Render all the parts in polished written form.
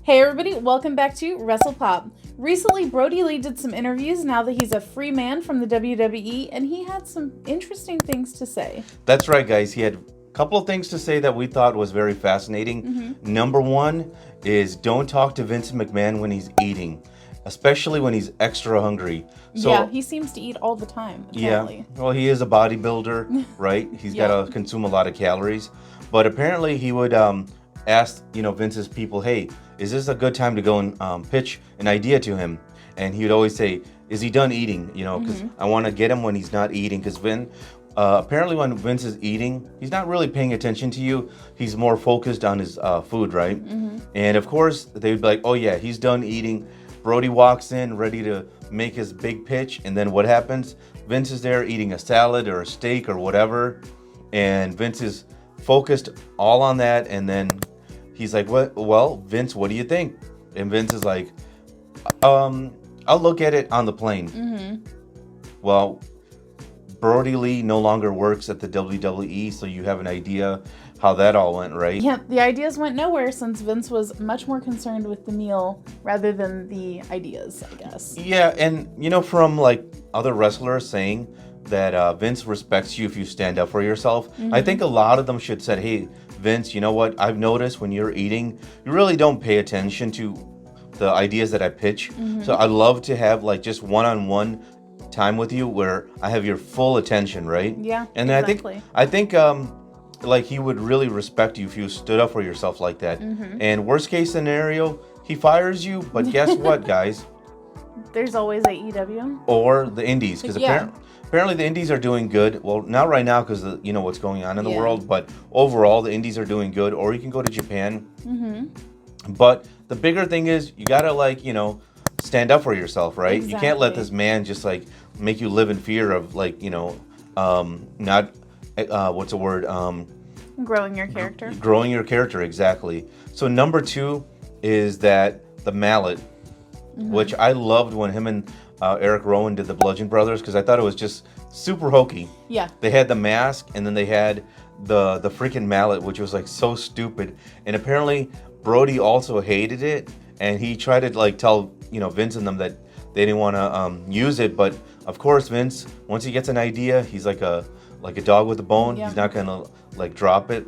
Hey everybody, welcome back to WrestlePop. Recently, Brodie Lee did some interviews now that he's a free man from the WWE, and he had some interesting things to say. That's right, guys. He had a couple of things to say that we thought was very fascinating. Number one is don't talk to Vince McMahon when he's eating, especially when he's extra hungry. So, yeah, he seems to eat all the time, apparently. Yeah, well, he is a bodybuilder, right? He's got to consume a lot of calories. But apparently he would ask, Vince's people, hey, is this a good time to go and pitch an idea to him? And he would always say, is he done eating? Because I want to get him when he's not eating. Because apparently when Vince is eating, he's not really paying attention to you. He's more focused on his food, right? And of course, they would be like, oh yeah, he's done eating. Brodie walks in ready to make his big pitch. And then what happens? Vince is there eating a salad or a steak or whatever. And Vince is focused all on that. And then he's like, "What? Well, Vince, what do you think?" And Vince is like, "I'll look at it on the plane." Well, Brodie Lee no longer works at the WWE, so you have an idea how that all went, right? Yeah, the ideas went nowhere since Vince was much more concerned with the meal rather than the ideas, I guess. Yeah, and from like other wrestlers saying that Vince respects you if you stand up for yourself. I think a lot of them should said, hey, Vince, you know what? I've noticed when you're eating, you really don't pay attention to the ideas that I pitch. So I'd love to have like just one-on-one time with you where I have your full attention, right? Yeah, and exactly. I think like he would really respect you if you stood up for yourself like that. And worst case scenario, he fires you, but guess what, guys? There's always AEW. Or the Indies, because apparently the Indies are doing good. Well, not right now because what's going on in the world, but overall the Indies are doing good. Or you can go to Japan. But the bigger thing is you gotta stand up for yourself, right? Exactly. You can't let this man just like make you live in fear of not what's the word? Growing your character. Growing your character, exactly. So number two is that the mallet, which I loved when him and Eric Rowan did the Bludgeon Brothers, because I thought it was just super hokey. Yeah. They had the mask and then they had the freaking mallet, which was like so stupid. And apparently Brodie also hated it, and he tried to like tell Vince and them that they didn't want to use it. But of course Vince, once he gets an idea, he's like a dog with a bone. He's not gonna like drop it.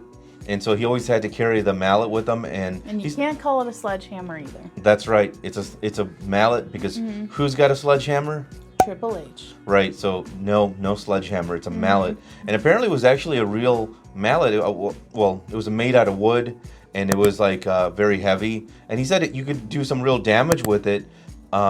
And so he always had to carry the mallet with him, and you can't call it a sledgehammer either. That's right. It's a mallet because who's got a sledgehammer? Triple H. Right. So no sledgehammer. It's a mallet, and apparently it was actually a real mallet. Well, it was made out of wood, and it was like very heavy. And he said you could do some real damage with it.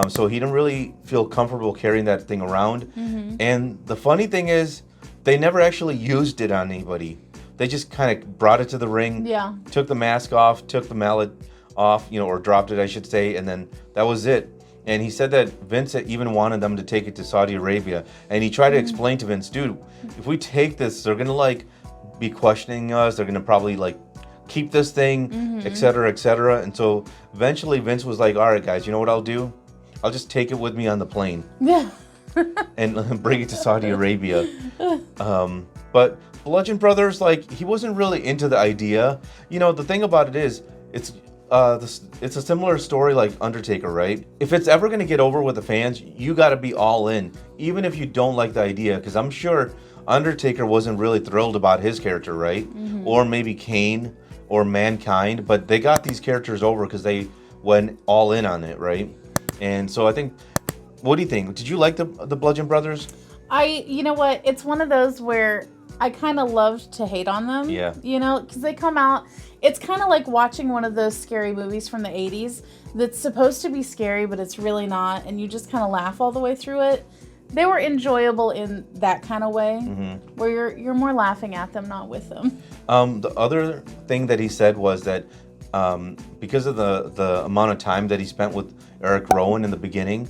So he didn't really feel comfortable carrying that thing around. And the funny thing is, they never actually used it on anybody. They just kind of brought it to the ring, took the mask off, took the mallet off, or dropped it, I should say, and then that was it. And he said that Vince even wanted them to take it to Saudi Arabia. And he tried to explain to Vince, dude, if we take this, they're going to like be questioning us. They're going to probably like keep this thing, et cetera, et cetera. And so eventually Vince was like, all right, guys, you know what I'll do? I'll just take it with me on the plane. Yeah. And bring it to Saudi Arabia. But Bludgeon Brothers, like, he wasn't really into the idea. The thing about it is, it's a similar story like Undertaker, right? If it's ever going to get over with the fans, you got to be all in, even if you don't like the idea. Because I'm sure Undertaker wasn't really thrilled about his character, right? Or maybe Kane or Mankind. But they got these characters over because they went all in on it, right? And so I think, what do you think? Did you like the Bludgeon Brothers? You know what? It's one of those where I kind of loved to hate on them. Yeah. Because they come out, it's kind of like watching one of those scary movies from the 80s that's supposed to be scary, but it's really not, and you just kind of laugh all the way through it. They were enjoyable in that kind of way, where you're more laughing at them, not with them. The other thing that he said was that because of the amount of time that he spent with Eric Rowan in the beginning,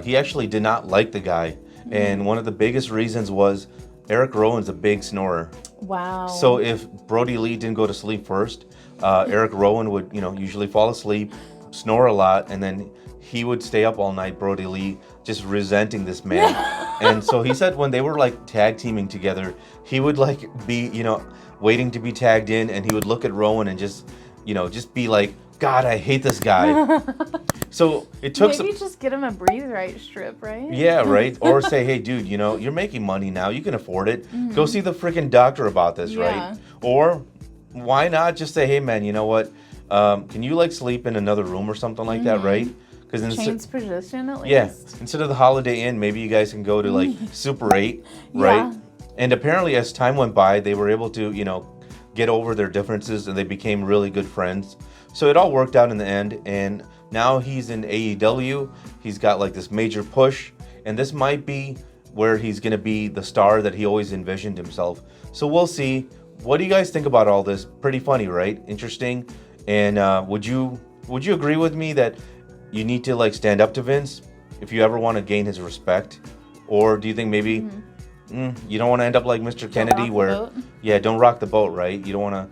he actually did not like the guy. And one of the biggest reasons was Eric Rowan's a big snorer. Wow. So if Brodie Lee didn't go to sleep first, Eric Rowan would, usually fall asleep, snore a lot, and then he would stay up all night, Brodie Lee, just resenting this man. And so he said when they were like tag teaming together, he would like be, waiting to be tagged in, and he would look at Rowan and just just be like, God, I hate this guy. So it took Maybe just get him a Breathe Right strip, right? Yeah, right. Or say, hey, dude, you're making money now. You can afford it. Go see the freaking doctor about this, Yeah. right? Or why not just say, hey, man, you know what? Can you like sleep in another room or something like that, right? Because Change position at least. yeah, instead of the Holiday Inn, maybe you guys can go to like Super 8, right? Yeah. And apparently, as time went by, they were able to, get over their differences and they became really good friends. So it all worked out in the end. And now he's in AEW. He's got like this major push. And this might be where he's going to be the star that he always envisioned himself. So we'll see. What do you guys think about all this? Pretty funny, right? Interesting. And would you agree with me that you need to like stand up to Vince if you ever want to gain his respect? Or do you think maybe you don't want to end up like Mr. Kennedy where, yeah, don't rock the boat, right? You don't want to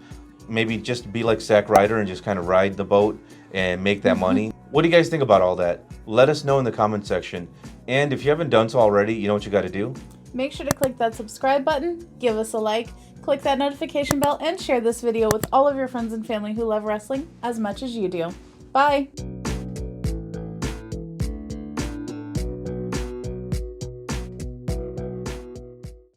maybe just be like Zack Ryder and just kind of ride the boat and make that money. What do you guys think about all that? Let us know in the comment section. And if you haven't done so already, you know what you got to do? Make sure to click that subscribe button, give us a like, click that notification bell, and share this video with all of your friends and family who love wrestling as much as you do. Bye!